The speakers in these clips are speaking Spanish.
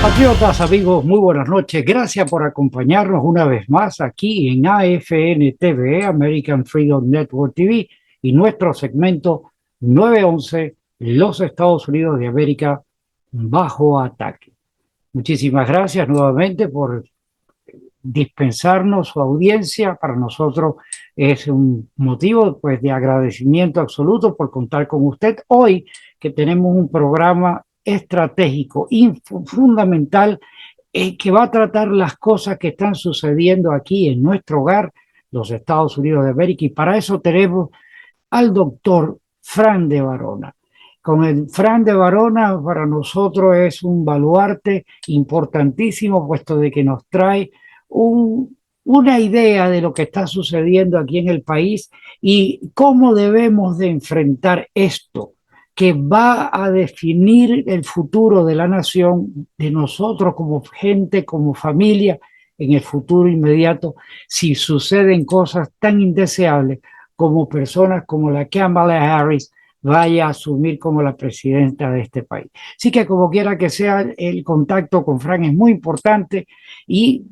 Patriotas, amigos, muy buenas noches. Gracias por acompañarnos una vez más aquí en AFN TV, American Freedom Network TV, y nuestro segmento 911, los Estados Unidos de América bajo ataque. Muchísimas gracias nuevamente por dispensarnos su audiencia. Para nosotros es un motivo pues, de agradecimiento absoluto por contar con usted hoy, que tenemos un programa estratégico y fundamental que va a tratar las cosas que están sucediendo aquí en nuestro hogar, los Estados Unidos de América, y para eso tenemos al doctor Fran de Varona. Con el Fran de Varona para nosotros es un baluarte importantísimo, puesto de que nos trae una idea de lo que está sucediendo aquí en el país y cómo debemos de enfrentar esto que va a definir el futuro de la nación, de nosotros como gente, como familia, en el futuro inmediato, si suceden cosas tan indeseables como personas como la Kamala Harris vaya a asumir como la presidenta de este país. Así que como quiera que sea, el contacto con Frank es muy importante y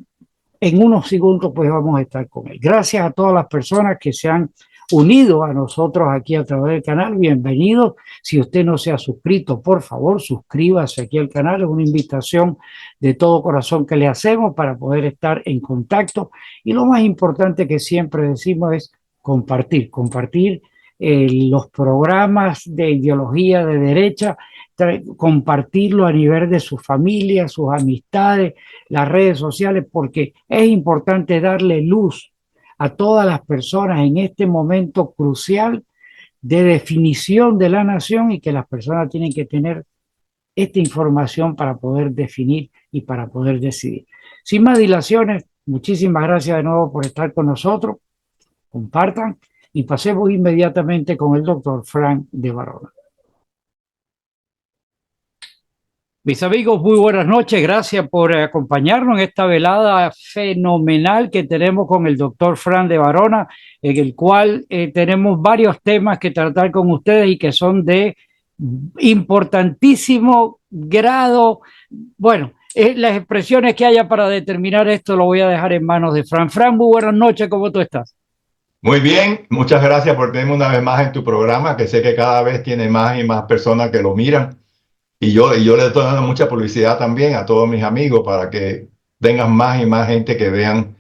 en unos segundos pues vamos a estar con él. Gracias a todas las personas que se han unido a nosotros aquí a través del canal. Bienvenido. Si usted no se ha suscrito, por favor, suscríbase aquí al canal. Es una invitación de todo corazón que le hacemos para poder estar en contacto. Y lo más importante que siempre decimos es compartir los programas de ideología de derecha, compartirlo a nivel de su familia, sus amistades, las redes sociales, porque es importante darle luz a todas las personas en este momento crucial de definición de la nación y que las personas tienen que tener esta información para poder definir y para poder decidir. Sin más dilaciones, muchísimas gracias de nuevo por estar con nosotros. Compartan y pasemos inmediatamente con el doctor Frank de Varona. Mis amigos, muy buenas noches. Gracias por acompañarnos en esta velada fenomenal que tenemos con el doctor Fran de Varona, en el cual tenemos varios temas que tratar con ustedes y que son de importantísimo grado. Bueno, las expresiones que haya para determinar esto lo voy a dejar en manos de Fran. Fran, muy buenas noches. ¿Cómo tú estás? Muy bien, muchas gracias por tenerme una vez más en tu programa, que sé que cada vez tiene más y más personas que lo miran. Y yo le estoy dando mucha publicidad también a todos mis amigos para que tengan más y más gente que vean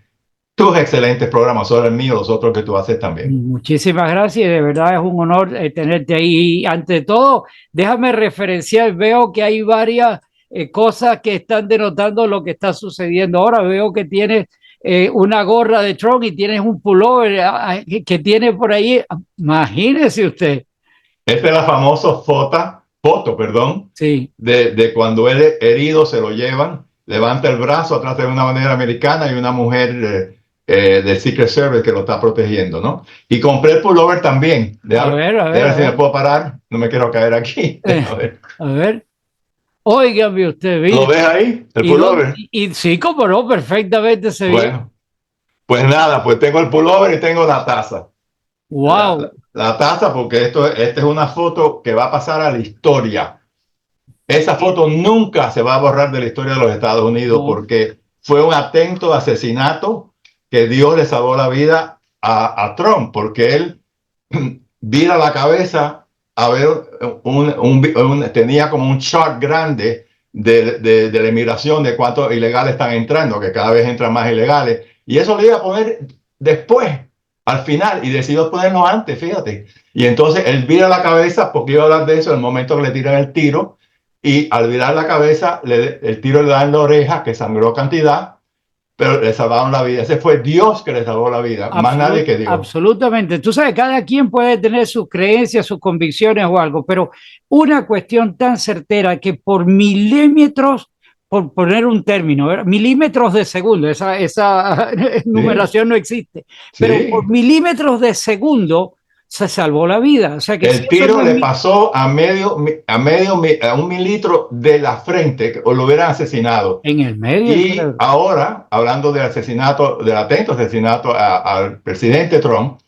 tus excelentes programas, solo el mío, los otros que tú haces también. Muchísimas gracias, de verdad es un honor tenerte ahí. Y ante todo, déjame referenciar, veo que hay varias cosas que están denotando lo que está sucediendo ahora. Veo que tienes una gorra de Trump y tienes un pullover que tiene por ahí. Imagínese usted. Esta es la famosa foto, perdón, Sí. de cuando él herido se lo llevan, levanta el brazo atrás de una bandera americana y una mujer del Secret Service que lo está protegiendo, ¿no? Y compré el pullover también. A ver, a ver, De ver a si me ver. puedo parar, no me quiero caer aquí. A ver. A ver. Óigame usted, ¿Lo ¿viste? ves ahí? El pullover. Y sí, como no, perfectamente se ve. Bueno, pues nada, pues tengo el pullover y tengo la taza. Wow. La taza, porque esta es una foto que va a pasar a la historia. Esa foto nunca se va a borrar de la historia de los Estados Unidos, No. porque fue un atento de asesinato que Dios le salvó la vida a Trump, porque él vira la cabeza a ver, tenía como un chart grande de la inmigración, de cuántos ilegales están entrando, que cada vez entran más ilegales, y eso le iba a poner después, al final, y decidió ponerlo antes, fíjate. Y entonces él vira la cabeza, porque iba a hablar de eso en el momento que le tiran el tiro, y al virar la cabeza, el tiro le da en la oreja, que sangró cantidad, pero le salvaron la vida. Ese fue Dios que le salvó la vida, más nadie que Dios. Absolutamente. Tú sabes, cada quien puede tener sus creencias, sus convicciones o algo, pero una cuestión tan certera que por milímetros, por poner un término, ¿verdad? Milímetros de segundo, esa numeración no existe, pero por Sí. milímetros de segundo se salvó la vida. O sea que si El eso tiro no le es... pasó a un milímetro de la frente, o lo hubieran asesinado. En el medio del Y cerebro. ahora, hablando del asesinato, del atento asesinato al presidente Trump,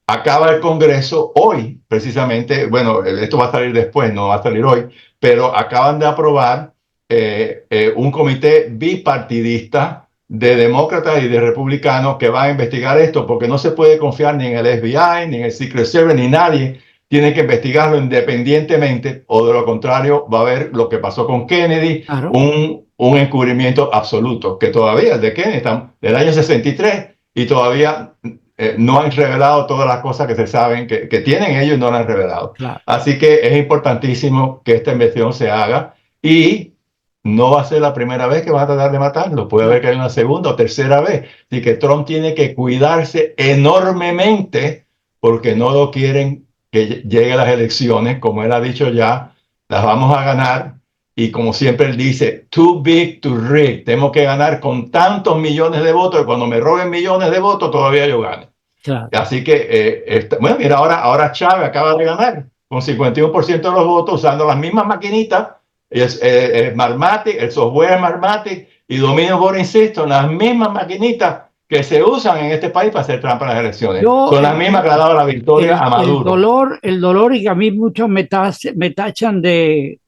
acaba el Congreso hoy, precisamente, bueno, esto va a salir después, no va a salir hoy, pero acaban de aprobar un comité bipartidista de demócratas y de republicanos que va a investigar esto, porque no se puede confiar ni en el FBI, ni en el Secret Service, ni nadie. Tiene que investigarlo independientemente, o de lo contrario va a haber lo que pasó con Kennedy, Claro. un encubrimiento absoluto, que todavía el de Kennedy está del año 63 y todavía no han revelado todas las cosas que se saben que tienen ellos y no las han revelado. Claro. Así que es importantísimo que esta investigación se haga y no va a ser la primera vez que van a tratar de matarlo. Puede haber que haya una segunda o tercera vez. Así que Trump tiene que cuidarse enormemente porque no lo quieren que llegue a las elecciones. Como él ha dicho ya, las vamos a ganar. Y como siempre él dice, too big to rig. Tenemos que ganar con tantos millones de votos que cuando me roben millones de votos todavía yo gane. Claro. Así que, bueno, mira, ahora Chávez acaba de ganar con 51% de los votos usando las mismas maquinitas. Smartmatic, el software Smartmatic y Dominio Voting System, las mismas maquinitas que se usan en este país para hacer trampa en las elecciones. Son las mismas que le han dado la victoria a Maduro. El dolor, y que a mí muchos me tachan de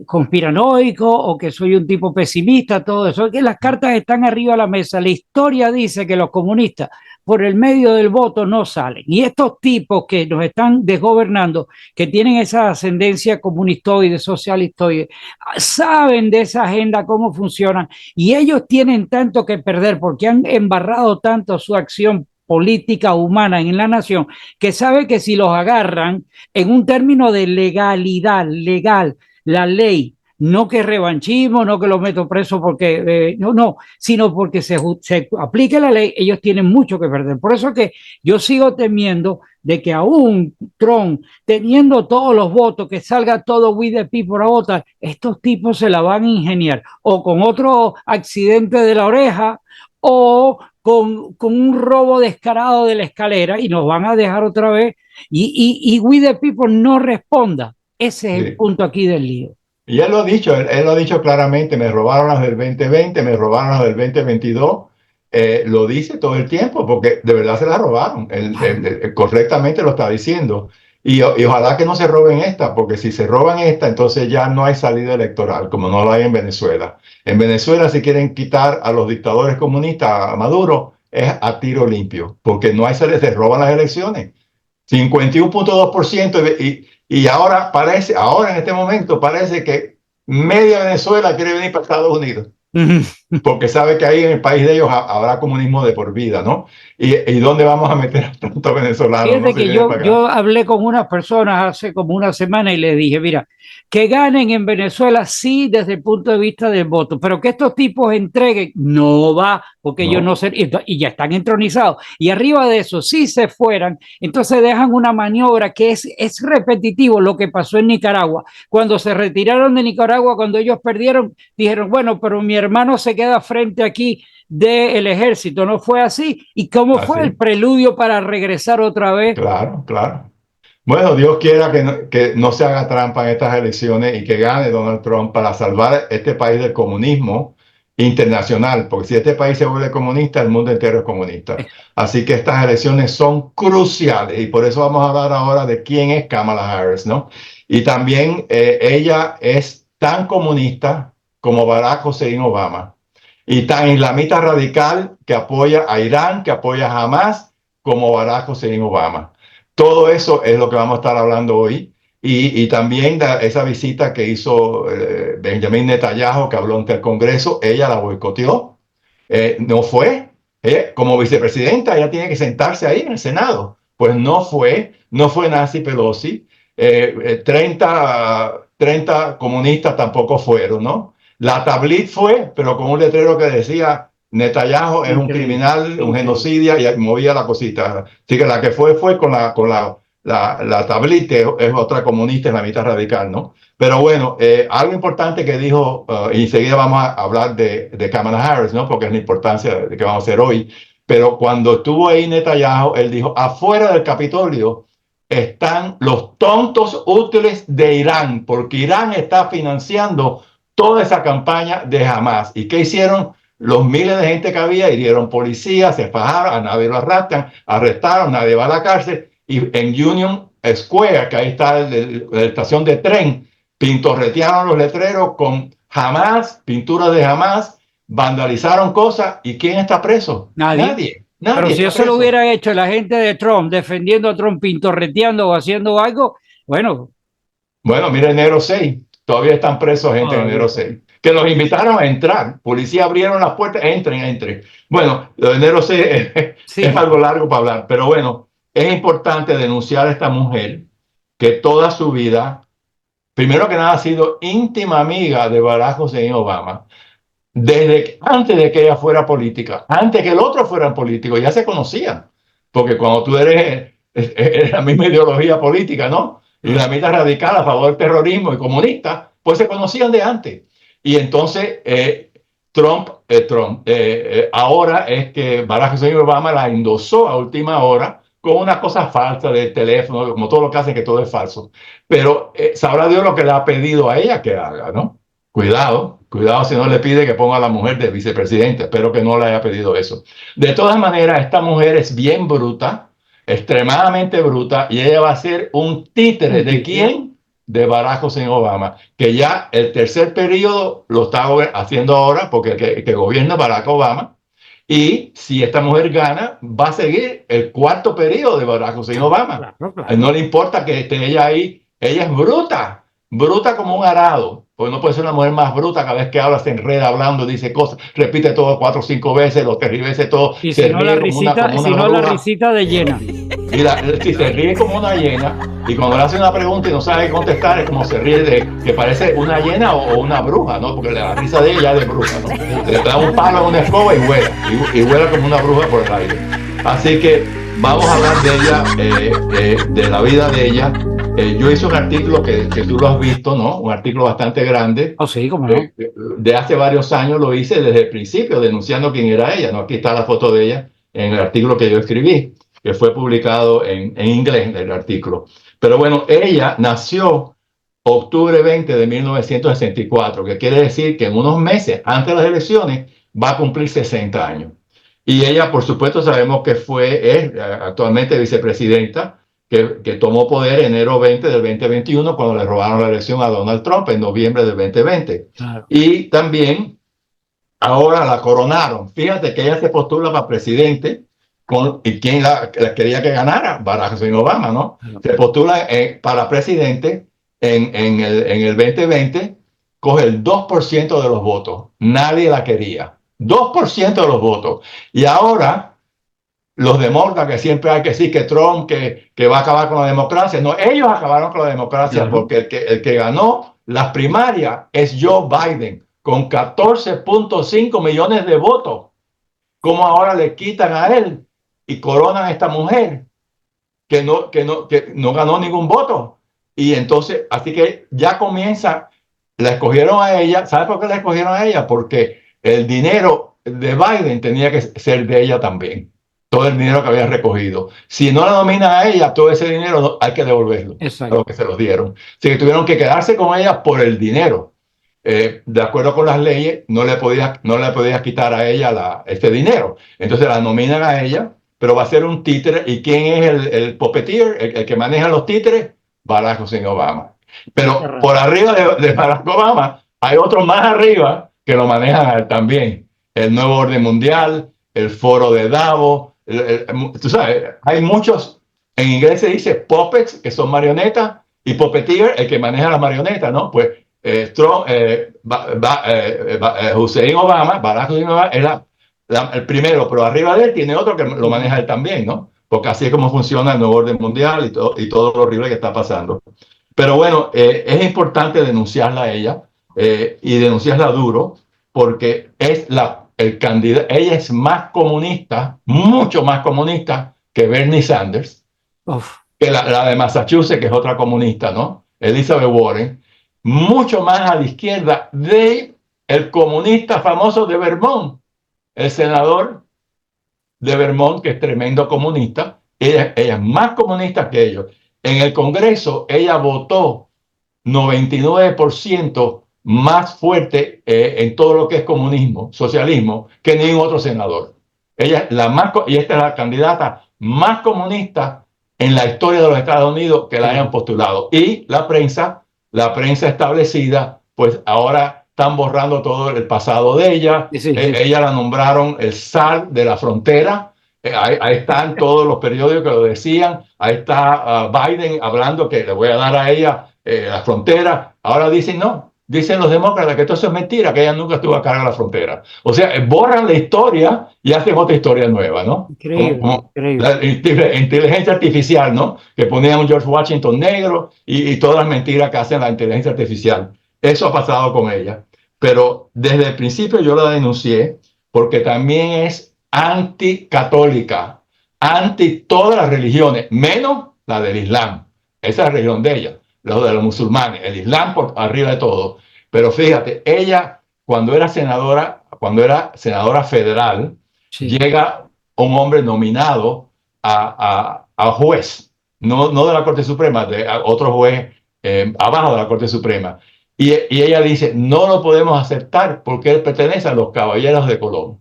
conspiranoico o que soy un tipo pesimista, todo eso, que las cartas están arriba de la mesa. La historia dice que los comunistas por el medio del voto no salen. Y estos tipos que nos están desgobernando, que tienen esa ascendencia comunistoide, socialistoide, saben de esa agenda, cómo funcionan, y ellos tienen tanto que perder porque han embarrado tanto su acción política humana en la nación, que sabe que si los agarran en un término de legalidad, legal, la ley, no que revanchismo, no que los meto preso porque, no, sino porque se aplique la ley, ellos tienen mucho que perder. Por eso que yo sigo temiendo de que aún Trump, teniendo todos los votos, que salga todo we the people a votar, estos tipos se la van a ingeniar, o con otro accidente de la oreja, o con un robo descarado de la escalera, y nos van a dejar otra vez, y we the people no responda. Ese es el punto aquí del lío. Y él lo ha dicho, él lo ha dicho claramente, me robaron las del 2020, me robaron las del 2022, lo dice todo el tiempo, porque de verdad se las robaron, correctamente lo está diciendo. Y ojalá que no se roben esta, porque si se roban esta, entonces ya no hay salida electoral, como no la hay en Venezuela. En Venezuela, si quieren quitar a los dictadores comunistas, a Maduro, es a tiro limpio, porque no hay salida, se roban las elecciones. 51.2%, y ahora en este momento parece que media Venezuela quiere venir para Estados Unidos, porque sabe que ahí en el país de ellos habrá comunismo de por vida, ¿no? ¿Y dónde vamos a meter a tantos venezolanos? Fíjate que yo hablé con unas personas hace como una semana y les dije, mira, que ganen en Venezuela sí desde el punto de vista del voto, pero que estos tipos entreguen, no va, porque ellos no se, y ya están entronizados. Y arriba de eso, si se fueran, entonces dejan una maniobra que es repetitivo lo que pasó en Nicaragua. Cuando se retiraron de Nicaragua, cuando ellos perdieron, dijeron, bueno, pero mi hermano se queda frente aquí del ejército, ¿no fue así? ¿Y cómo fue el preludio para regresar otra vez? Claro, claro. Bueno, Dios quiera que no se haga trampa en estas elecciones y que gane Donald Trump para salvar este país del comunismo internacional, porque si este país se vuelve comunista, el mundo entero es comunista. Así que estas elecciones son cruciales y por eso vamos a hablar ahora de quién es Kamala Harris, ¿no? Y también ella es tan comunista como Barack Hussein Obama y tan islamita radical que apoya a Irán, que apoya a Hamas, como Barack Hussein Obama. Todo eso es lo que vamos a estar hablando hoy. Y también esa visita que hizo Benjamin Netanyahu, que habló ante el Congreso, ella la boicoteó. No fue. Como vicepresidenta, ella tiene que sentarse ahí en el Senado. Pues no fue Nancy Pelosi. 30 comunistas tampoco fueron, ¿no? La Tablit fue, pero con un letrero que decía Netanyahu es un criminal, un genocida, y movía la cosita. Así que la que fue con la Tablit, es otra comunista en la mitad radical, ¿no? Pero bueno, algo importante que dijo, y enseguida vamos a hablar de Kamala Harris, ¿no? Porque es la importancia de que vamos a hacer hoy. Pero cuando estuvo ahí Netanyahu, él dijo, afuera del Capitolio están los tontos útiles de Irán, porque Irán está financiando toda esa campaña de Hamas. ¿Y qué hicieron? Los miles de gente que había, hirieron policías, se fajaron, a nadie lo arrestaron, nadie va a la cárcel. Y en Union Square, que ahí está la estación de tren, pintorretearon los letreros con Hamas, pinturas de Hamas, vandalizaron cosas. ¿Y quién está preso? Nadie. Nadie Pero si está eso lo preso. hubiera hecho la gente de Trump, defendiendo a Trump, pintorreteando o haciendo algo, bueno. Bueno, mira enero 6, todavía están presos gente en enero 6, que los invitaron a entrar, policía abrieron las puertas, entren. Bueno, lo de enero 6 Sí. es algo largo para hablar, pero bueno, es importante denunciar a esta mujer que toda su vida, primero que nada, ha sido íntima amiga de Barack Hussein Obama, desde antes de que ella fuera política, antes que el otro fuera político, ya se conocían, porque cuando tú eres la misma ideología política, ¿no? Y la mitad radical a favor del terrorismo y comunista, pues se conocían de antes. Y entonces Trump, ahora es que Barack Hussein Obama la endosó a última hora con una cosa falsa del teléfono, como todo lo que hace, que todo es falso. Pero sabrá Dios lo que le ha pedido a ella que haga, ¿no? Cuidado si no le pide que ponga a la mujer de vicepresidente. Espero que no le haya pedido eso. De todas maneras, esta mujer es bien bruta, extremadamente bruta, y ella va a ser un títere. ¿De quién? De Barack Hussein Obama, que ya el tercer periodo lo está haciendo ahora porque el que gobierna Barack Obama. Y si esta mujer gana, va a seguir el cuarto periodo de Barack Hussein Obama. Claro. No le importa que esté ella ahí. Ella es bruta como un arado. Pues no puede ser una mujer más bruta, cada vez que habla se enreda hablando, dice cosas, repite todo 4 o 5 veces, lo terrible todo. Y si no la risita de llena. Y si se ríe como una hiena, y cuando le hace una pregunta y no sabe contestar, es como se ríe de que parece una hiena o una bruja, ¿no? Porque la risa de ella es de bruja, ¿no? Le da un palo a una escoba y vuela, y vuela como una bruja por el aire. Así que vamos a hablar de ella, de la vida de ella. Yo hice un artículo que tú lo has visto, ¿no? Un artículo bastante grande. Oh, sí, cómo no. De hace varios años lo hice desde el principio, denunciando quién era ella, ¿no? Aquí está la foto de ella en el artículo que yo escribí, que fue publicado en inglés, el artículo. Pero bueno, ella nació octubre 20 de 1964, que quiere decir que en unos meses antes de las elecciones va a cumplir 60 años. Y ella, por supuesto, sabemos que es actualmente vicepresidenta, que tomó poder enero 20 del 2021 cuando le robaron la elección a Donald Trump en noviembre del 2020. Claro. Y también ahora la coronaron. Fíjate que ella se postula para presidente y quién la quería que ganara, Barack Hussein Obama, ¿no? Claro. Se postula para presidente en el 2020, coge el 2% de los votos. Nadie la quería. 2% de los votos. Y ahora los demócratas, que siempre hay que decir que Trump que va a acabar con la democracia. No, ellos acabaron con la democracia, claro, porque el que ganó las primarias es Joe Biden, con 14.5 millones de votos. ¿Cómo ahora le quitan a él y coronan a esta mujer que no ganó ningún voto? Y entonces, así que ya comienza, la escogieron a ella. ¿Sabes por qué la escogieron a ella? Porque el dinero de Biden tenía que ser de ella también. Todo el dinero que había recogido. Si no la nominan a ella, todo ese dinero hay que devolverlo. Exacto. A lo que se los dieron. Así que tuvieron que quedarse con ella por el dinero. De acuerdo con las leyes, no le podía quitar a ella este dinero. Entonces la nominan a ella, pero va a ser un títere. ¿Y quién es el puppeteer, el que maneja los títeres? Barack Hussein Obama. Pero por arriba de Barack Obama hay otro más arriba que lo manejan también. El nuevo orden mundial, el foro de Davos. Tú sabes, hay muchos, en inglés se dice puppets, que son marionetas, y puppeteer, el que maneja las marionetas, ¿no? Pues Hussein Obama, Barack Hussein Obama, es el primero, pero arriba de él tiene otro que lo maneja él también, ¿no? Porque así es como funciona el nuevo orden mundial y todo lo horrible que está pasando. Pero bueno, es importante denunciarla a ella y denunciarla duro, porque es el candidato. Ella es más comunista, mucho más comunista que Bernie Sanders, que la de Massachusetts, que es otra comunista, ¿no? Elizabeth Warren, mucho más a la izquierda de el comunista famoso de Vermont, el senador de Vermont, que es tremendo comunista. Ella es más comunista que ellos. En el Congreso, ella votó 99% más fuerte en todo lo que es comunismo, socialismo, que ningún otro senador. Ella y esta es la candidata más comunista en la historia de los Estados Unidos que la hayan postulado. Y la prensa la prensa establecida, pues ahora están borrando todo el pasado de ella. Sí, sí. Ella la nombraron el zar de la frontera. Ahí están todos los periódicos que lo decían. Ahí está Biden hablando que le voy a dar a ella la frontera. Ahora dicen no. Dicen los demócratas que todo eso es mentira, que ella nunca estuvo a cargo de la frontera. O sea, borran la historia y hacen otra historia nueva, ¿no? Increíble, increíble. La inteligencia artificial, ¿no? Que ponían un George Washington negro y todas las mentiras que hacen la inteligencia artificial. Eso ha pasado con ella. Pero desde el principio yo la denuncié porque también es anticatólica, anti todas las religiones, menos la del Islam. Esa es la religión de ella, lo de los musulmanes, el Islam por arriba de todo. Pero fíjate, ella cuando era senadora federal, Sí. llega un hombre nominado a juez, no de la Corte Suprema, de otro juez abajo de la Corte Suprema. Y ella dice, no lo podemos aceptar porque él pertenece a los Caballeros de Colón,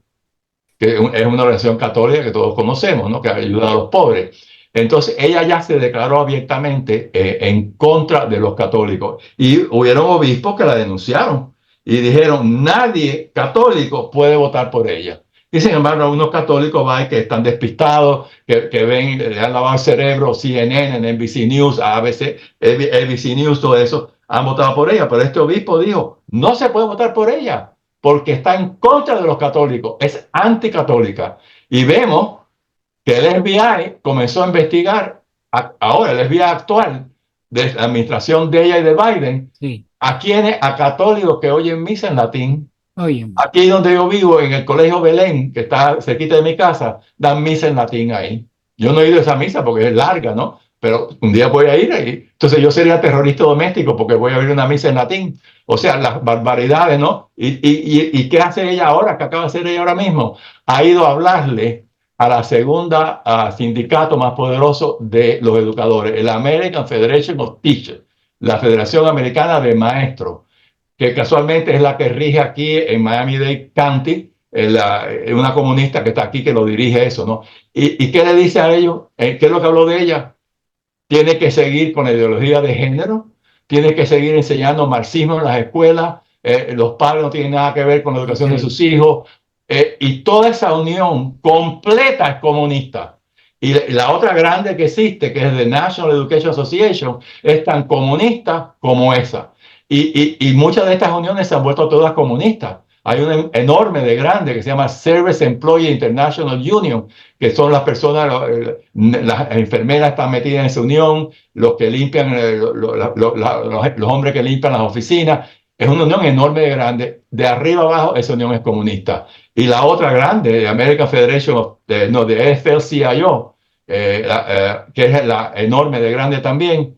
que es una organización católica que todos conocemos, ¿no? Que ayuda a los pobres. Entonces ella ya se declaró abiertamente en contra de los católicos. Y hubieron obispos que la denunciaron y dijeron, nadie católico puede votar por ella. Y sin embargo, algunos católicos que están despistados, que ven, le han lavado el cerebro, CNN, NBC News, ABC News, todo eso, han votado por ella. Pero este obispo dijo, no se puede votar por ella porque está en contra de los católicos, es anticatólica. Y vemos que el FBI comenzó a investigar, ahora el FBI actual, de la administración de ella y de Biden, Sí. a católicos que oyen misa en latín. Oye, Aquí donde yo vivo, en el Colegio Belén, que está cerquita de mi casa, dan misa en latín ahí. Yo no he ido a esa misa porque es larga, ¿no? Pero un día voy a ir ahí. Entonces yo sería terrorista doméstico porque voy a ir a una misa en latín. O sea, las barbaridades, ¿no? ¿Y qué hace ella ahora? ¿Qué acaba de hacer ella ahora mismo? Ha ido a hablarle a la segunda sindicato más poderoso de los educadores, el American Federation of Teachers, la Federación Americana de Maestros, que casualmente es la que rige aquí en Miami-Dade County, una comunista que está aquí que lo dirige eso, ¿no? ¿Y qué le dice a ellos? ¿Qué es lo que habló de ella? Tiene que seguir con la ideología de género, tiene que seguir enseñando marxismo en las escuelas, los padres no tienen nada que ver con la educación de sus hijos, y toda esa unión completa es comunista. Y la otra grande que existe, que es the National Education Association, es tan comunista como esa. Y muchas de estas uniones se han vuelto todas comunistas. Hay una enorme de grande que se llama Service Employee International Union, que son las personas, las enfermeras están metidas en esa unión, los que limpian, los hombres que limpian las oficinas. Es una unión enorme de grande. De arriba abajo, esa unión es comunista. Y la otra grande, de American Federation de AFL-CIO, que es la enorme de grande también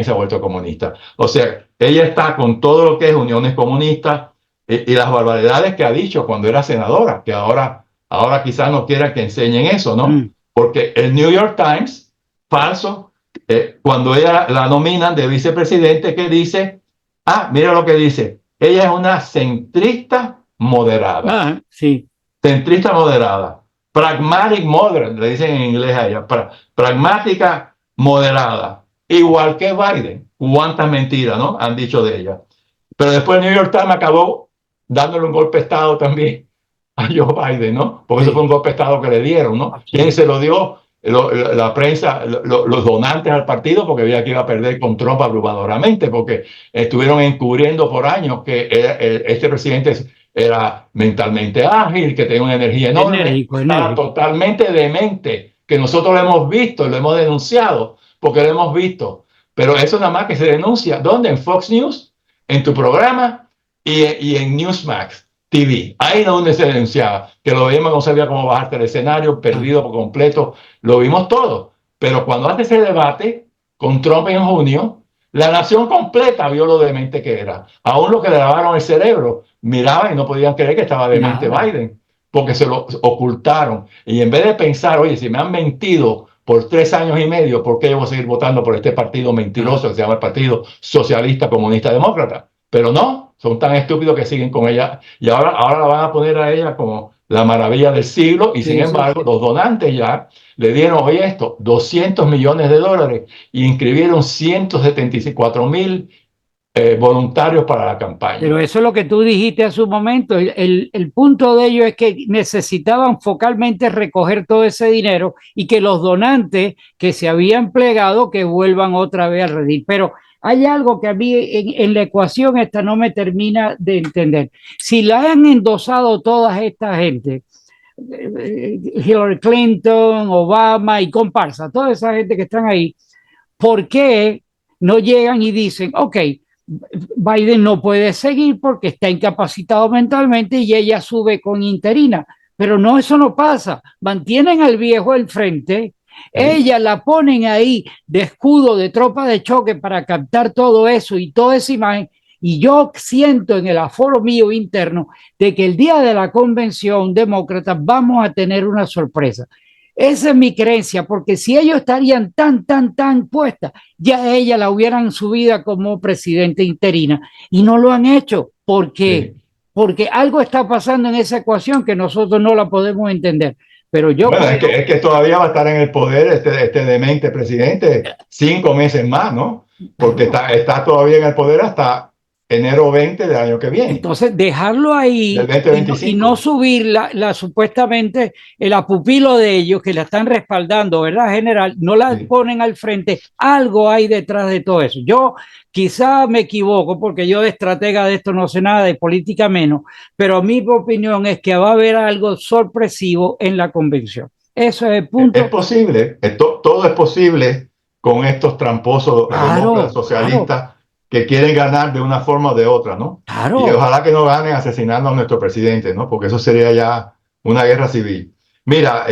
se ha vuelto comunista. O sea, ella está con todo lo que es uniones comunistas y las barbaridades que ha dicho cuando era senadora, que ahora quizás no quiera que enseñen eso, ¿no? Porque el New York Times, falso, cuando ella la nominan de vicepresidente, que dice, mira lo que dice, ella es una centrista moderada. Sí. Centrista moderada. Pragmatic moderate, le dicen en inglés a ella. Pragmática moderada. Igual que Biden. Cuántas mentiras, ¿no? Han dicho de ella. Pero después el New York Times acabó dándole un golpe de Estado también a Joe Biden, ¿no? Porque eso fue un golpe de Estado que le dieron, ¿no? ¿Quién se lo dio? La prensa, los donantes al partido, porque veía que iba a perder con Trump abrumadoramente, porque estuvieron encubriendo por años que este presidente era mentalmente ágil, que tenía una energía enorme, estaba totalmente demente, que nosotros lo hemos visto, lo hemos denunciado, porque lo hemos visto. Pero eso nada más que se denuncia. ¿Dónde? En Fox News, en tu programa y en Newsmax TV. Ahí es donde se denunciaba, que lo vimos, no sabía cómo bajarte del escenario, perdido por completo, lo vimos todo. Pero cuando hace ese debate con Trump en junio, la nación completa vio lo demente que era. Aún los que le lavaron el cerebro miraban y no podían creer que estaba demente Biden, porque se lo ocultaron. Y en vez de pensar, oye, si me han mentido por 3 años y medio, ¿por qué yo voy a seguir votando por este partido mentiroso que se llama el Partido Socialista Comunista Demócrata? Pero no, son tan estúpidos que siguen con ella. Y ahora la van a poner a ella como la maravilla del siglo. Y sin embargo, los donantes ya le dieron, oye esto, $200 millones y inscribieron 174,000 voluntarios para la campaña. Pero eso es lo que tú dijiste hace un momento. El punto de ello es que necesitaban focalmente recoger todo ese dinero y que los donantes que se habían plegado que vuelvan otra vez al redil. Pero hay algo que a mí en la ecuación esta no me termina de entender. Si la han endosado toda esta gente, Hillary Clinton, Obama y comparsa, toda esa gente que están ahí, ¿por qué no llegan y dicen, ok, Biden no puede seguir porque está incapacitado mentalmente y ella sube con interina? Pero no, eso no pasa. Mantienen al viejo al frente, ella la ponen ahí de escudo de tropa de choque para captar todo eso y toda esa imagen. Y yo siento en el aforo mío interno de que el día de la convención demócrata vamos a tener una sorpresa. Esa es mi creencia, porque si ellos estarían tan puestas, ya ella la hubieran subido como presidenta interina y no lo han hecho. ¿Por qué? Sí. Porque algo está pasando en esa ecuación que nosotros no la podemos entender. Pero yo bueno, es que todavía va a estar en el poder este demente presidente 5 meses más, ¿no? Porque está todavía en el poder hasta enero 20 del año que viene. Entonces, dejarlo ahí y no subir supuestamente el pupilo de ellos que la están respaldando, ¿verdad, general? No la ponen al frente. Algo hay detrás de todo eso. Yo quizá me equivoco porque yo de estratega de esto no sé nada, de política menos, pero mi opinión es que va a haber algo sorpresivo en la convención. Eso es el punto. Es posible, todo es posible con estos tramposos demócratas socialistas. Claro. Que quieren ganar de una forma o de otra, ¿no? Claro. Y ojalá que no ganen asesinando a nuestro presidente, ¿no? Porque eso sería ya una guerra civil. Mira,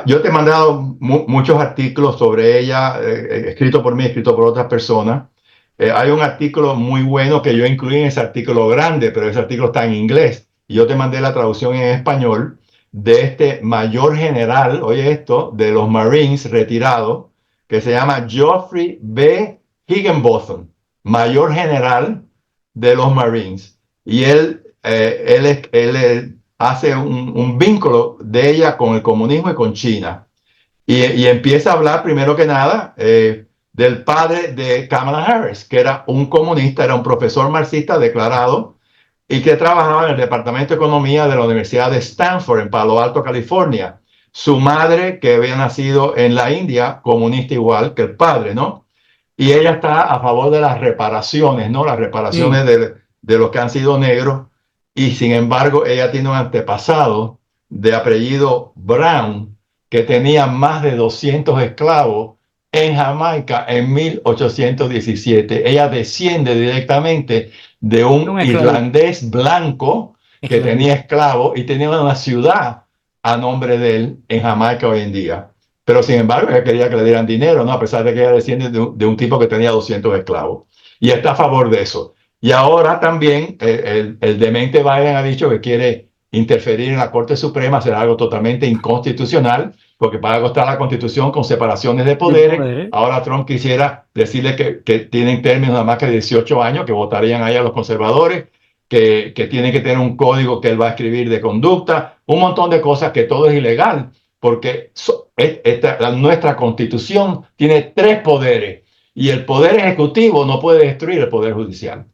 yo te he mandado muchos artículos sobre ella, escrito por mí, escrito por otras personas. Hay un artículo muy bueno que yo incluí en ese artículo grande, pero ese artículo está en inglés. Y yo te mandé la traducción en español de este mayor general, oye esto, de los Marines retirado, que se llama Geoffrey B. Higginbotham, mayor general de los Marines, y él hace un vínculo de ella con el comunismo y con China, y empieza a hablar primero que nada del padre de Kamala Harris, que era un comunista, era un profesor marxista declarado y que trabajaba en el Departamento de Economía de la Universidad de Stanford en Palo Alto, California. Su madre, que había nacido en la India, comunista igual que el padre, ¿no? Y ella está a favor de las reparaciones, ¿no? Las reparaciones de los que han sido negros. Y sin embargo, ella tiene un antepasado de apellido Brown, que tenía más de 200 esclavos en Jamaica en 1817. Ella desciende directamente de un irlandés blanco que tenía esclavos y tenía una ciudad a nombre de él en Jamaica hoy en día. Pero sin embargo, ella quería que le dieran dinero, ¿no? A pesar de que ella desciende de un tipo que tenía 200 esclavos. Y está a favor de eso. Y ahora también el demente Biden ha dicho que quiere interferir en la Corte Suprema, hacer algo totalmente inconstitucional, porque para algo está la Constitución con separaciones de poderes. Ahora Trump quisiera decirle que tienen términos nada más que de 18 años, que votarían ahí a los conservadores, que tienen que tener un código que él va a escribir de conducta, un montón de cosas que todo es ilegal. Porque nuestra Constitución tiene 3 poderes y el poder ejecutivo no puede destruir el poder judicial.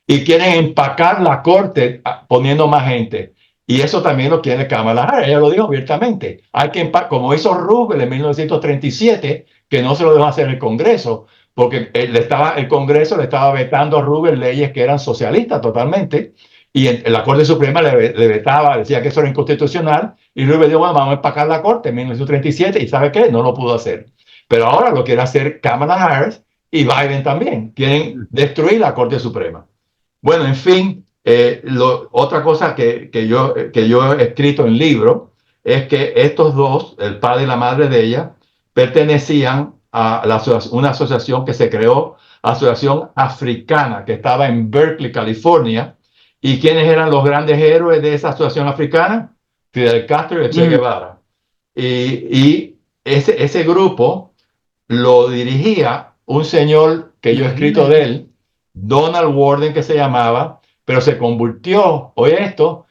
Y quieren empacar la corte poniendo más gente. Y eso también lo quiere Kamala Harris. Ella lo dijo abiertamente. Hay que como hizo Roosevelt en 1937, que no se lo dejó hacer el Congreso, porque el Congreso le estaba vetando a Roosevelt leyes que eran socialistas totalmente. Y en la Corte Suprema le vetaba, decía que eso era inconstitucional. Y Roosevelt dijo, bueno, vamos a empacar la Corte en 1937. ¿Y sabe qué? No lo pudo hacer. Pero ahora lo quiere hacer Kamala Harris y Biden también. Quieren destruir la Corte Suprema. Bueno, en fin, otra cosa que yo he escrito en libro es que estos dos, el padre y la madre de ella, pertenecían a una asociación que se creó, Asociación Africana, que estaba en Berkeley, California. ¿Y quiénes eran los grandes héroes de esa asociación africana? Fidel Castro y Che Guevara. Y ese grupo lo dirigía un señor que yo he escrito de él, Donald Warden, que se llamaba, pero se convirtió, oye esto,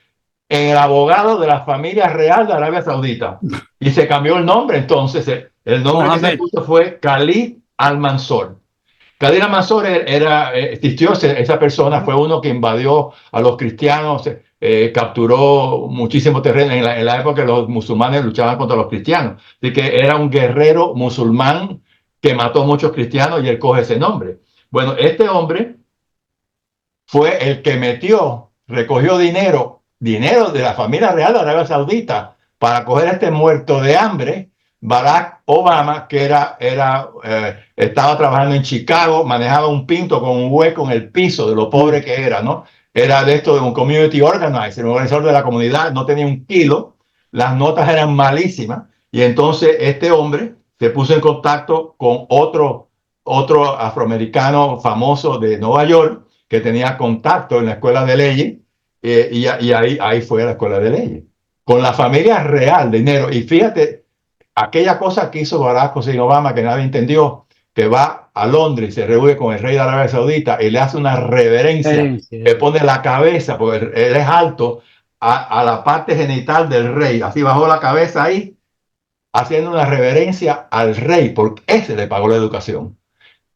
en el abogado de la familia real de Arabia Saudita. Y se cambió el nombre entonces. El nombre que se puso fue Khalid al-Mansur. Kadira Mansour existió, esa persona fue uno que invadió a los cristianos, capturó muchísimo terreno en la época que los musulmanes luchaban contra los cristianos. Así que era un guerrero musulmán que mató muchos cristianos y él coge ese nombre. Bueno, este hombre fue el que recogió dinero de la familia real de Arabia Saudita para coger a este muerto de hambre. Barack Obama, que estaba trabajando en Chicago, manejaba un Pinto con un hueco en el piso de lo pobre que era, ¿no? Era de esto de un community organizer, un organizador de la comunidad, no tenía un kilo, las notas eran malísimas, y entonces este hombre se puso en contacto con otro afroamericano famoso de Nueva York, que tenía contacto en la escuela de leyes, y ahí fue a la escuela de leyes, con la familia real de dinero. Y fíjate, aquella cosa que hizo Barack Hussein Obama, que nadie entendió, que va a Londres y se reúne con el rey de Arabia Saudita y le hace una reverencia, que pone la cabeza, porque él es alto, a la parte genital del rey, así bajó la cabeza ahí, haciendo una reverencia al rey, porque ese le pagó la educación.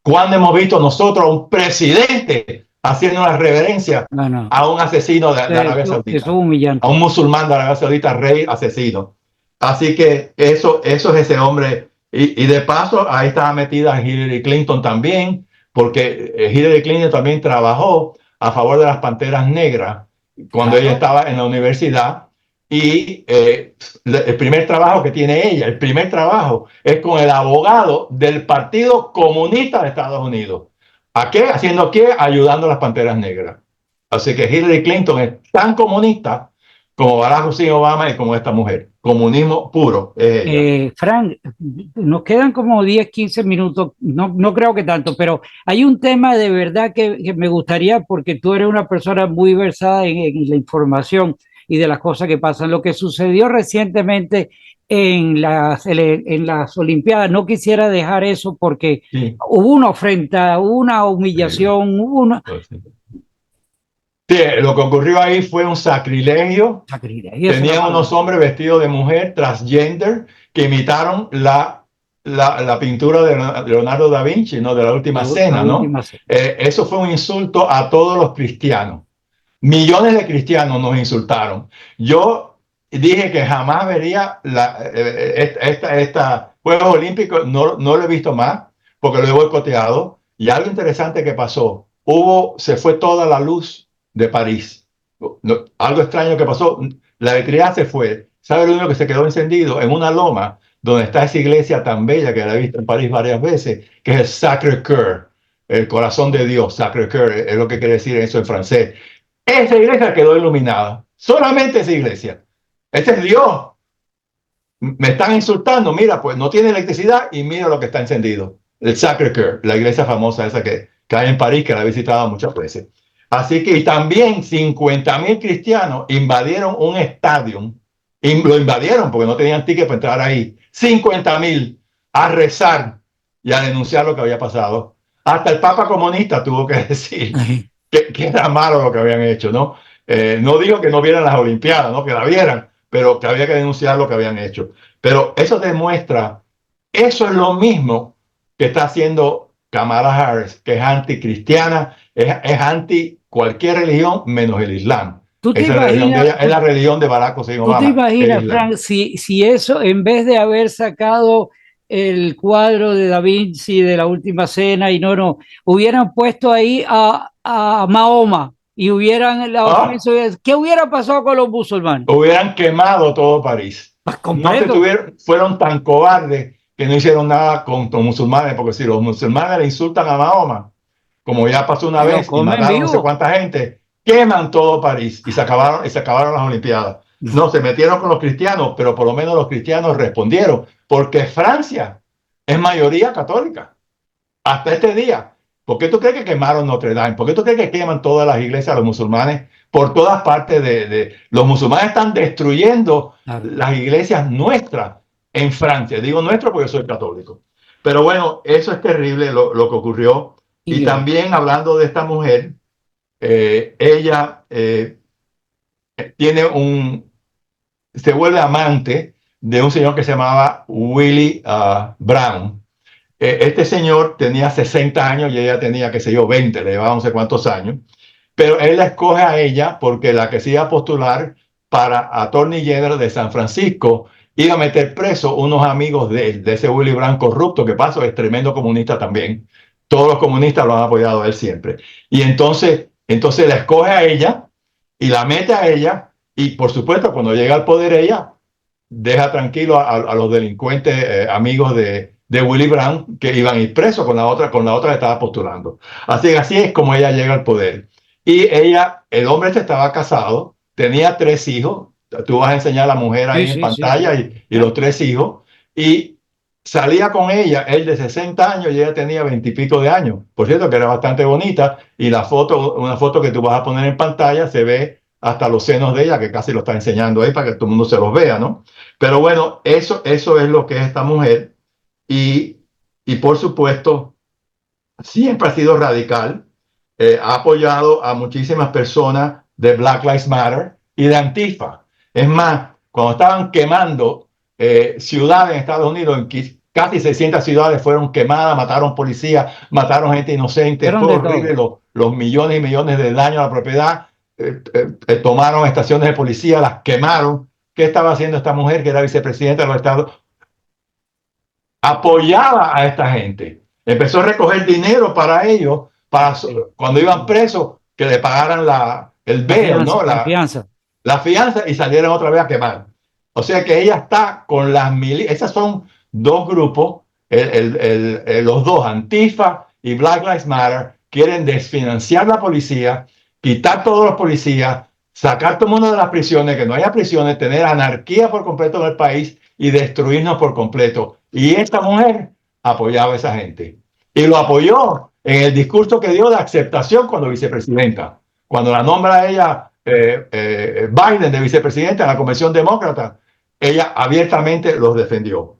¿Cuándo hemos visto nosotros a un presidente haciendo una reverencia a un asesino de Arabia Saudita? Eso es humillante. A un musulmán de Arabia Saudita, rey asesino. Así que eso es ese hombre. Y de paso, ahí estaba metida Hillary Clinton también, porque Hillary Clinton también trabajó a favor de las Panteras Negras cuando ella estaba en la universidad. Y el primer trabajo que tiene ella, el primer trabajo, es con el abogado del Partido Comunista de Estados Unidos. ¿A qué? ¿Haciendo qué? Ayudando a las Panteras Negras. Así que Hillary Clinton es tan comunista como Barack Hussein Obama y como esta mujer. Comunismo puro es ella. Frank, nos quedan como 10, 15 minutos, no creo que tanto, pero hay un tema de verdad que me gustaría, porque tú eres una persona muy versada en la información y de las cosas que pasan. Lo que sucedió recientemente en las Olimpiadas, no quisiera dejar eso porque Sí. hubo una ofrenda, hubo una humillación, hubo una... Sí, lo que ocurrió ahí fue un sacrilegio. Tenían unos hombres vestidos de mujer, transgender, que imitaron la pintura de Leonardo da Vinci, ¿no? De la Última Cena, ¿no? Eso fue un insulto a todos los cristianos. Millones de cristianos nos insultaron. Yo dije que jamás vería esta Juegos Olímpicos, no lo he visto más, porque lo he boicoteado. Y algo interesante que pasó, se fue toda la luz de París. Algo extraño que pasó, la electricidad se fue. ¿Sabe lo único que se quedó encendido? En una loma donde está esa iglesia tan bella que la he visto en París varias veces, que es el Sacré-Cœur, el corazón de Dios. Sacré-Cœur es lo que quiere decir eso en francés. Esa iglesia quedó iluminada, solamente esa iglesia. Ese es Dios. Me están insultando, mira, pues no tiene electricidad y mira lo que está encendido. El Sacré-Cœur, la iglesia famosa esa que hay en París, que la he visitado muchas veces. Así que y también 50,000 cristianos invadieron un estadio, lo invadieron porque no tenían ticket para entrar ahí, 50,000 a rezar y a denunciar lo que había pasado. Hasta el Papa comunista tuvo que decir que era malo lo que habían hecho, ¿no? No digo que no vieran las Olimpiadas, ¿no? Que la vieran, pero que había que denunciar lo que habían hecho. Pero eso demuestra, eso es lo mismo que está haciendo Kamala Harris, que es anticristiana, es anti cualquier religión menos el Islam. Esa religión de ella es la religión de Barack Hussein Obama. ¿Tú te imaginas, Frank, si eso, en vez de haber sacado el cuadro de Da Vinci de la Última Cena y hubieran puesto ahí a Mahoma y hubieran ¿qué hubiera pasado con los musulmanes? Hubieran quemado todo París. Fueron tan cobardes que no hicieron nada contra los musulmanes, porque si los musulmanes le insultan a Mahoma, como ya pasó una vez y mataron no sé cuánta gente, queman todo París y se acabaron las Olimpiadas. No, se metieron con los cristianos, pero por lo menos los cristianos respondieron, porque Francia es mayoría católica hasta este día. ¿Por qué tú crees que quemaron Notre Dame? ¿Por qué tú crees que queman todas las iglesias los musulmanes por todas partes? Los musulmanes están destruyendo las iglesias nuestras en Francia. Digo nuestro porque yo soy católico. Pero bueno, eso es terrible lo que ocurrió. Y también hablando de esta mujer, ella se vuelve amante de un señor que se llamaba Willie Brown. este señor tenía 60 años y ella tenía, qué sé yo, 20, le llevaba no sé cuántos años. Pero él la escoge a ella porque la que se iba a postular para Attorney General de San Francisco iba a meter preso unos amigos de él, de ese Willy Brandt corrupto, que pasó, es tremendo comunista también. Todos los comunistas lo han apoyado a él siempre. Y entonces la escoge a ella y la mete a ella. Y por supuesto, cuando llega al poder ella, deja tranquilo a los delincuentes amigos de Willy Brandt que iban a ir presos con la otra que estaba postulando. Así es como ella llega al poder. Y ella, el hombre este estaba casado, tenía 3 hijos. Tú vas a enseñar a la mujer Sí, ahí en sí, sí, pantalla sí. y los 3 hijos. Y salía con ella, él de 60 años y ella tenía 20 y pico de años. Por cierto, que era bastante bonita. Y la foto, una foto que tú vas a poner en pantalla, se ve hasta los senos de ella, que casi lo está enseñando ahí para que todo el mundo se los vea, ¿no? Pero bueno, eso es lo que es esta mujer. Y, y por supuesto, siempre ha sido radical, ha apoyado a muchísimas personas de Black Lives Matter y de Antifa. Es más, cuando estaban quemando ciudades en Estados Unidos, en casi 600 ciudades fueron quemadas, mataron policías, mataron gente inocente, Fueron fue de horrible todo. los millones y millones de daños a la propiedad, tomaron estaciones de policía, las quemaron. ¿Qué estaba haciendo esta mujer que era vicepresidenta de los Estados? Apoyaba a esta gente. Empezó a recoger dinero para ellos, para Sí. cuando iban presos, que le pagaran el La bail, fianza, ¿no? la fianza. La fianza y salieran otra vez a quemar. O sea que ella está con las milicias. Esos son dos grupos, los dos, Antifa y Black Lives Matter, quieren desfinanciar la policía, quitar todos los policías, sacar todo el mundo de las prisiones, que no haya prisiones, tener anarquía por completo en el país y destruirnos por completo. Y esta mujer apoyaba a esa gente. Y lo apoyó en el discurso que dio de aceptación cuando vicepresidenta. Cuando la nombra a ella Biden de vicepresidenta en la Convención Demócrata, ella abiertamente los defendió.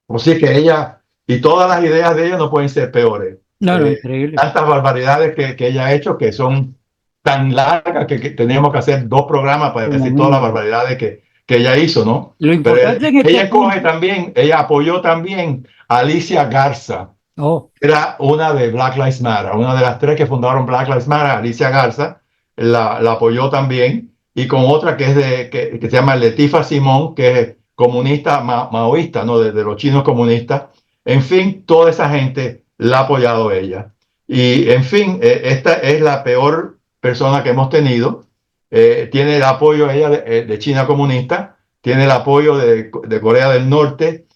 Así que ella y todas las ideas de ella no pueden ser peores. No, no, increíble. Tantas barbaridades que ella ha hecho que son tan largas que teníamos que hacer 2 programas para Como decir todas las mínimo. barbaridades que ella hizo, ¿no? Lo Pero importante en este ella coge punto, también, ella apoyó también a Alicia Garza, oh, era una de Black Lives Matter, una de las 3 que fundaron Black Lives Matter, Alicia Garza, la apoyó también, y con otra que es que se llama Letifa Simón, que es comunista maoísta, ¿no? De los chinos comunistas. En fin, toda esa gente la ha apoyado ella. Y en fin, esta es la peor persona que hemos tenido. Tiene el apoyo ella de China comunista, tiene el apoyo de Corea del Norte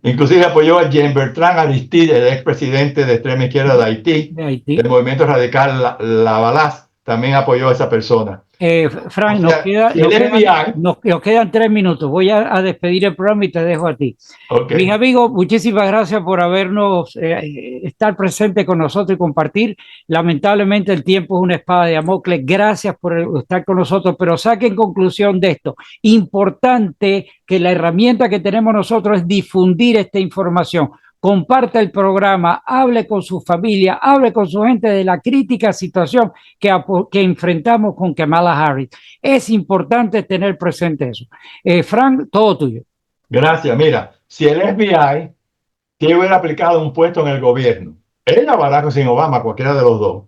inclusive apoyó a Jean-Bertrand Aristide, el expresidente de extrema izquierda de Haití, de del Haití. movimiento radical La Balaz, también apoyó a esa persona. O Frank, sea, si el FBI, nos quedan 3 minutos. Voy a despedir el programa y te dejo a ti. ok, Mis amigos, muchísimas gracias por habernos, estar presente con nosotros y compartir. Lamentablemente el tiempo es una espada de Damocles. Gracias por estar con nosotros, pero saquen conclusión de esto. Importante que la herramienta que tenemos nosotros es difundir esta información. Comparta el programa, hable con su familia, hable con su gente de la crítica situación que enfrentamos con Kamala Harris. Es importante tener presente eso. Frank, todo tuyo. gracias. Mira, si el FBI que hubiera aplicado un puesto en el gobierno, ella, Barack Hussein Obama, cualquiera de los dos,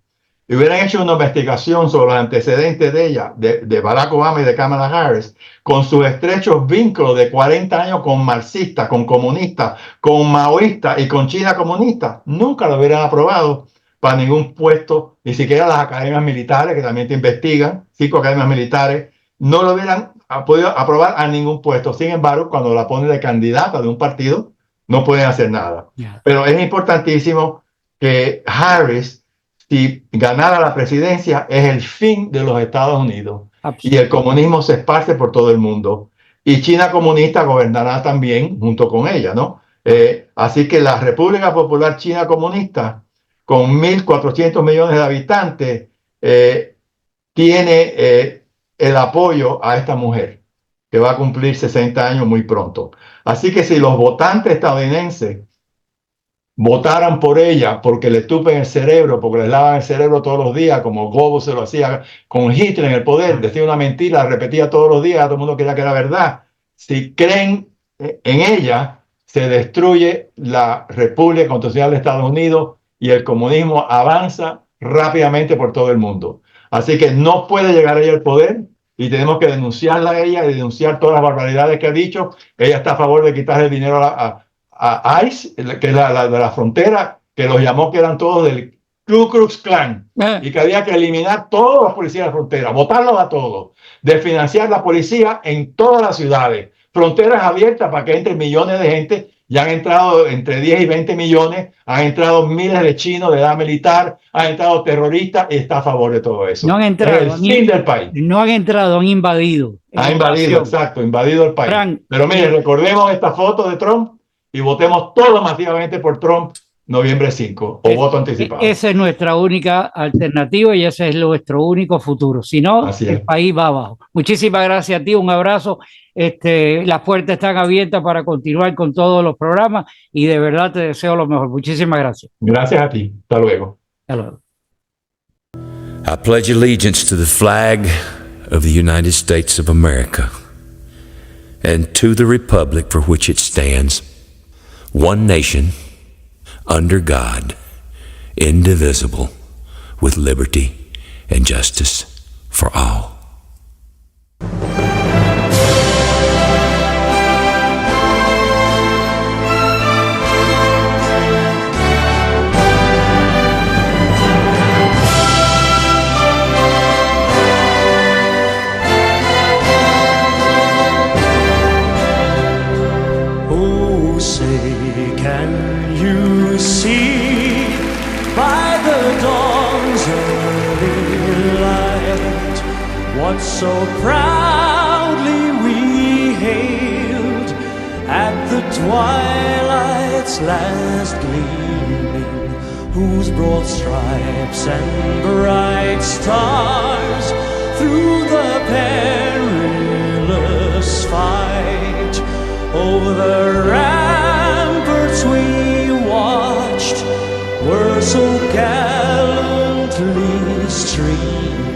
y hubieran hecho una investigación sobre los antecedentes de ella, de Barack Obama y de Kamala Harris, con sus estrechos vínculos de 40 años con marxistas, con comunistas, con maoístas y con China comunista, nunca lo hubieran aprobado para ningún puesto, ni siquiera las academias militares, que también te investigan, 5 academias militares, no lo hubieran podido aprobar a ningún puesto. Sin embargo, cuando la ponen de candidata de un partido, no pueden hacer nada. Yeah. Pero es importantísimo que Harris, si ganara la presidencia, es el fin de los Estados Unidos. Y el comunismo se esparce por todo el mundo. Y China comunista gobernará también junto con ella, ¿no? Así que la República Popular China Comunista, con 1.400 millones de habitantes, tiene el apoyo a esta mujer, que va a cumplir 60 años muy pronto. Así que si los votantes estadounidenses votaran por ella porque le tupen el cerebro, porque les lavan el cerebro todos los días, como Goebbels se lo hacía con Hitler en el poder, decía una mentira, la repetía todos los días, todo el mundo creía que era verdad. Si creen en ella, se destruye la República Constitucional de Estados Unidos y el comunismo avanza rápidamente por todo el mundo. Así que no puede llegar ella al poder y tenemos que denunciarla a ella y denunciar todas las barbaridades que ha dicho. Ella está a favor de quitar el dinero a ICE, que es la de la frontera, que los llamó que eran todos del Ku Klux Klan y que había que eliminar todos los policías de la frontera, botarlos a todos, desfinanciar la policía en todas las ciudades, fronteras abiertas para que entren millones de gente. Ya han entrado entre 10 y 20 millones, han entrado miles de chinos de edad militar, han entrado terroristas y está a favor de todo eso. No han entrado, es el fin del país. No han entrado, han invadido. Ha invadido, exacto, invadido el país. Frank, pero mire, recordemos esta foto de Trump y votemos todos masivamente por Trump noviembre 5 o voto anticipado. Esa es nuestra única alternativa y ese es nuestro único futuro. Si no, el país va abajo. Muchísimas gracias a ti, un abrazo. Las puertas están abiertas para continuar con todos los programas y de verdad te deseo lo mejor. Muchísimas gracias. Gracias a ti. Hasta luego. Hasta luego. I pledge allegiance to the flag of the United States of America and to the republic for which it stands, one nation, under God, indivisible, with liberty and justice for all. Oh, say, can you see by the dawn's early light what so proudly we hailed at the twilight's last gleaming, whose broad stripes and bright stars through the perilous fight over the ramparts we watched were so gallantly streamed